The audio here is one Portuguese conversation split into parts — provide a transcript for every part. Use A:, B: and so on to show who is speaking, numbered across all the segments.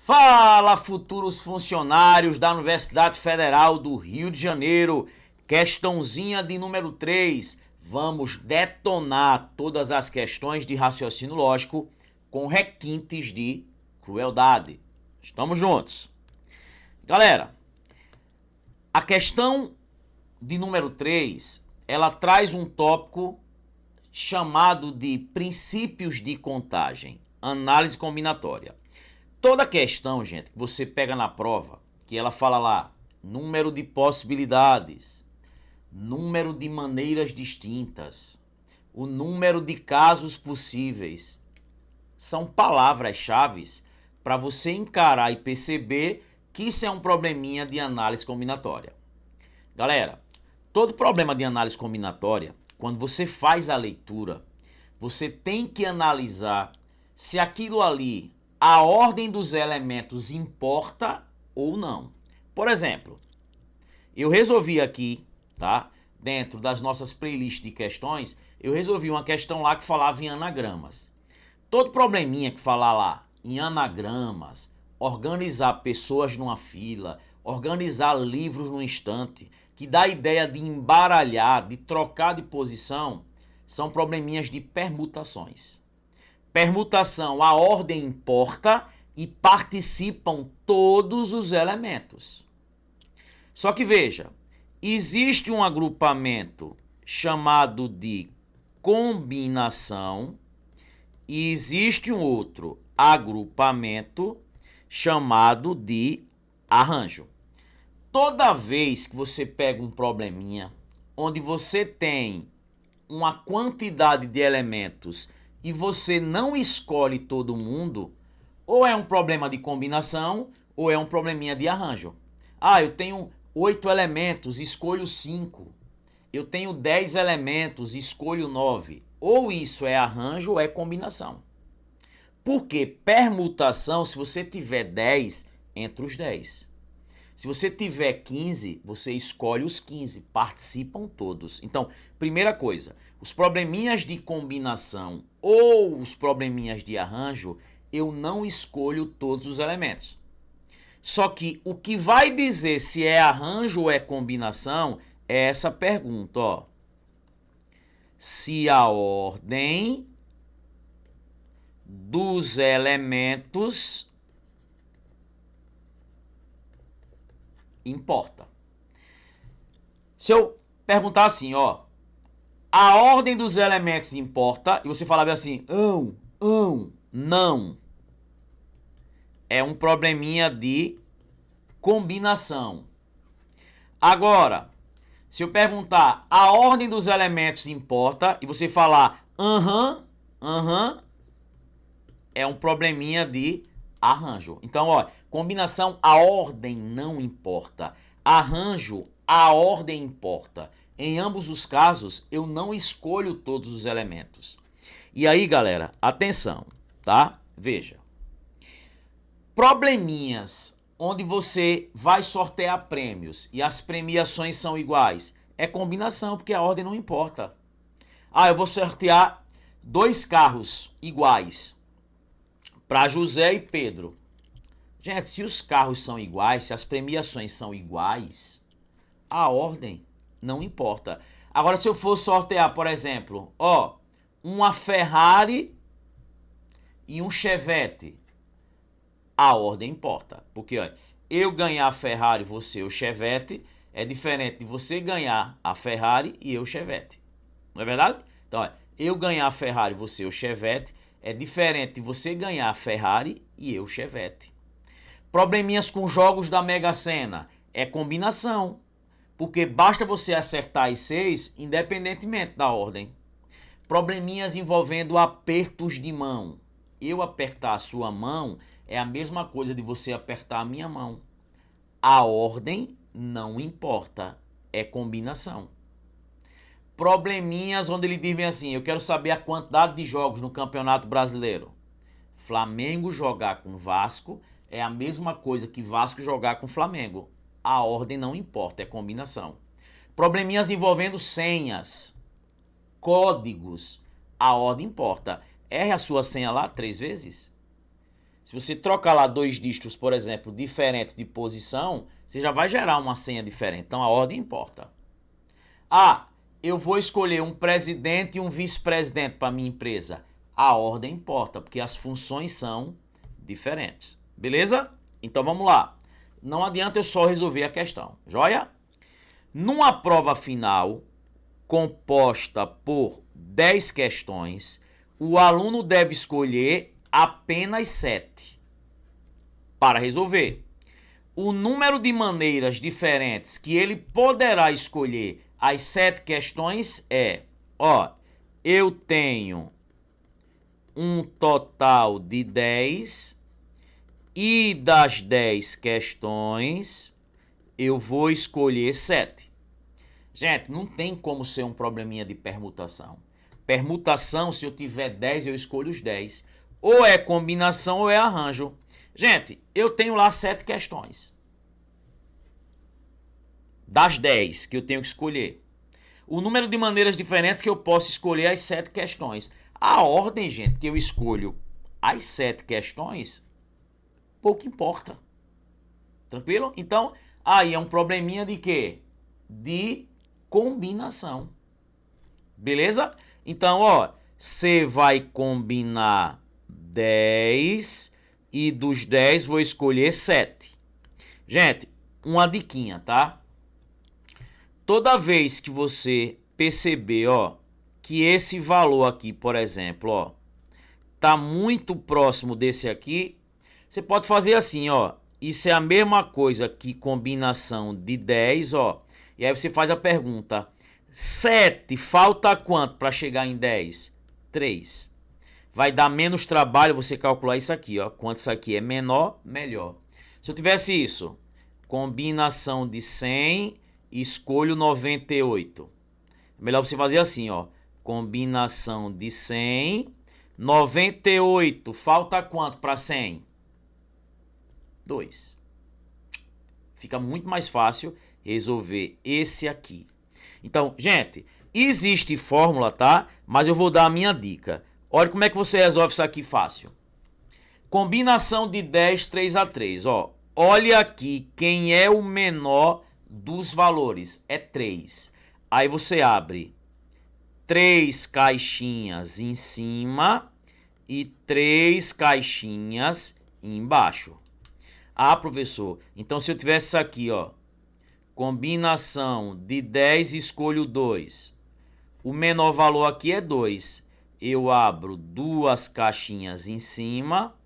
A: Fala, futuros funcionários da Universidade Federal do Rio de Janeiro. Questãozinha de número 3. Vamos detonar todas as questões de raciocínio lógico com requintes de crueldade. Estamos juntos? Galera, a questão de número 3, ela traz um tópico chamado de princípios de contagem, análise combinatória. Toda questão, gente, que você pega na prova, que ela fala lá, número de possibilidades, número de maneiras distintas, o número de casos possíveis, são palavras-chave para você encarar e perceber que isso é um probleminha de análise combinatória. Galera, todo problema de análise combinatória, quando você faz a leitura, você tem que analisar se aquilo ali, a ordem dos elementos importa ou não. Por exemplo, eu resolvi aqui, tá? Dentro das nossas playlists de questões, eu resolvi uma questão lá que falava em anagramas. Todo probleminha que falar lá em anagramas, organizar pessoas numa fila, organizar livros num estante, que dá a ideia de embaralhar, de trocar de posição, são probleminhas de permutações. Permutação, a ordem importa e participam todos os elementos. Só que veja, existe um agrupamento chamado de combinação e existe um outro agrupamento chamado de arranjo. Toda vez que você pega um probleminha onde você tem uma quantidade de elementos e você não escolhe todo mundo, ou é um problema de combinação ou é um probleminha de arranjo. Ah, eu tenho 8 elementos, escolho 5. Eu tenho 10 elementos, escolho 9. Ou isso é arranjo ou é combinação. Porque permutação, se você tiver 10, entre os 10. Se você tiver 15, você escolhe os 15, participam todos. Então, primeira coisa, os probleminhas de combinação ou os probleminhas de arranjo, eu não escolho todos os elementos. Só que o que vai dizer se é arranjo ou é combinação é essa pergunta, ó. Se a ordem dos elementos importa. Se eu perguntar assim, ó, a ordem dos elementos importa, e você falar assim, não, é um probleminha de combinação. Agora, se eu perguntar, a ordem dos elementos importa, e você falar, é um probleminha de arranjo. Então, ó, combinação, a ordem não importa. Arranjo, a ordem importa. Em ambos os casos, eu não escolho todos os elementos. E aí, galera, atenção, tá? Veja. Probleminhas onde você vai sortear prêmios e as premiações são iguais. É combinação, porque a ordem não importa. Ah, eu vou sortear 2 carros iguais para José e Pedro. Gente, se os carros são iguais, se as premiações são iguais, a ordem não importa. Agora, se eu for sortear, por exemplo, ó, uma Ferrari e um Chevette, a ordem importa. Porque, ó, eu ganhar a Ferrari, você o Chevette, é diferente de você ganhar a Ferrari e eu o Chevette. Não é verdade? Então, ó, eu ganhar a Ferrari, você o Chevette, é diferente de você ganhar a Ferrari e eu o Chevette. Probleminhas com jogos da Mega Sena é combinação, porque basta você acertar as 6 independentemente da ordem. Probleminhas envolvendo apertos de mão. Eu apertar a sua mão é a mesma coisa de você apertar a minha mão. A ordem não importa, é combinação. Probleminhas onde ele diz bem assim, eu quero saber a quantidade de jogos no Campeonato Brasileiro. Flamengo jogar com Vasco é a mesma coisa que Vasco jogar com Flamengo. A ordem não importa, é combinação. Probleminhas envolvendo senhas, códigos. A ordem importa. Erre a sua senha lá 3 vezes. Se você trocar lá dois dígitos, por exemplo, diferentes de posição, você já vai gerar uma senha diferente. Então a ordem importa. Ah, eu vou escolher um presidente e um vice-presidente para minha empresa. A ordem importa, porque as funções são diferentes. Beleza? Então vamos lá. Não adianta eu só resolver a questão. Joia? Numa prova final, composta por 10 questões, o aluno deve escolher apenas 7 para resolver. O número de maneiras diferentes que ele poderá escolher as 7 questões é, eu tenho um total de 10 e das 10 questões eu vou escolher 7. Gente, não tem como ser um probleminha de permutação. Permutação, se eu tiver 10, eu escolho os 10. Ou é combinação ou é arranjo. Gente, eu tenho lá 7 questões. Das 10 que eu tenho que escolher. O número de maneiras diferentes que eu posso escolher as 7 questões. A ordem, gente, que eu escolho as 7 questões, pouco importa. Tranquilo? Então, aí é um probleminha de quê? De combinação. Beleza? Então, você vai combinar 10 e dos 10 vou escolher 7. Gente, uma diquinha, tá? Toda vez que você perceber, que esse valor aqui, por exemplo, tá muito próximo desse aqui, você pode fazer assim, isso é a mesma coisa que combinação de 10, e aí você faz a pergunta, 7, falta quanto para chegar em 10? 3. Vai dar menos trabalho você calcular isso aqui, quanto isso aqui é menor, melhor. Se eu tivesse isso, combinação de 100, escolho 98. Melhor você fazer assim, combinação de 100, 98, falta quanto para 100? 2. Fica muito mais fácil resolver esse aqui. Então, gente, existe fórmula, tá? Mas eu vou dar a minha dica. Olha como é que você resolve isso aqui fácil. Combinação de 10, 3 a 3, Olha aqui quem é o menor dos valores. É 3. Aí você abre 3 caixinhas em cima e 3 caixinhas embaixo. Ah, professor, então se eu tivesse isso aqui, combinação de 10, escolho 2. O menor valor aqui é 2. Eu abro 2 caixinhas em cima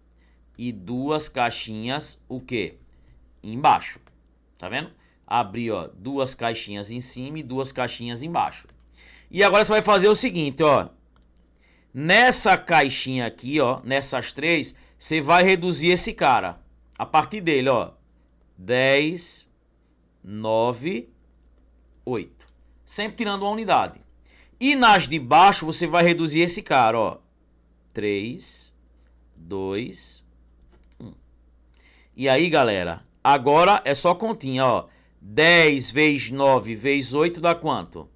A: e 2 caixinhas, o quê? Embaixo. Tá vendo? Abri, 2 caixinhas em cima e 2 caixinhas embaixo. E agora você vai fazer o seguinte, Nessa caixinha aqui, nessas 3, você vai reduzir esse cara. A partir dele, 10, 9, 8. Sempre tirando uma unidade. E nas de baixo, você vai reduzir esse cara, 3, 2, 1. E aí, galera, agora é só continha, 10 vezes 9 vezes 8 dá quanto?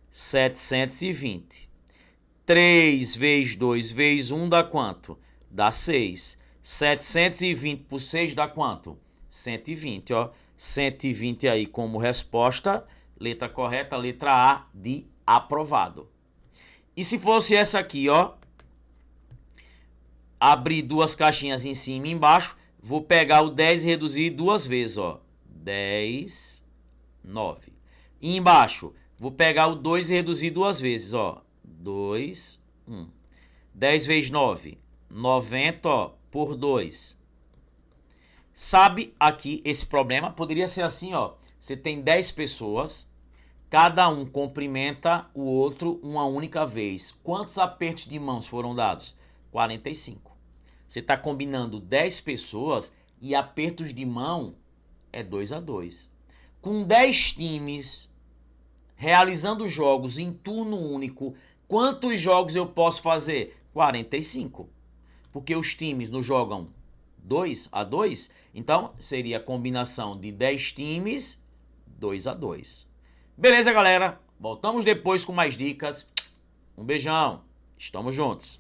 A: 720. 3 vezes 2 vezes 1 dá quanto? Dá 6. 720 por 6 dá quanto? 120, 120 aí como resposta. Letra correta, letra A de aprovado. E se fosse essa aqui, abrir 2 caixinhas em cima e embaixo, vou pegar o 10 e reduzir 2 vezes, 10, 9. E embaixo, vou pegar o 2 e reduzir 2 vezes, 2, 1. 10 vezes 9, 90, por 2. Sabe aqui esse problema? Poderia ser assim, Você tem 10 pessoas, cada um cumprimenta o outro uma única vez. Quantos apertos de mãos foram dados? 45. Você está combinando 10 pessoas e apertos de mão é 2 a 2. Com 10 times realizando jogos em turno único, quantos jogos eu posso fazer? 45. Porque os times não jogam 2 a 2, então seria a combinação de 10 times, 2 a 2. Beleza, galera? Voltamos depois com mais dicas. Um beijão. Estamos juntos.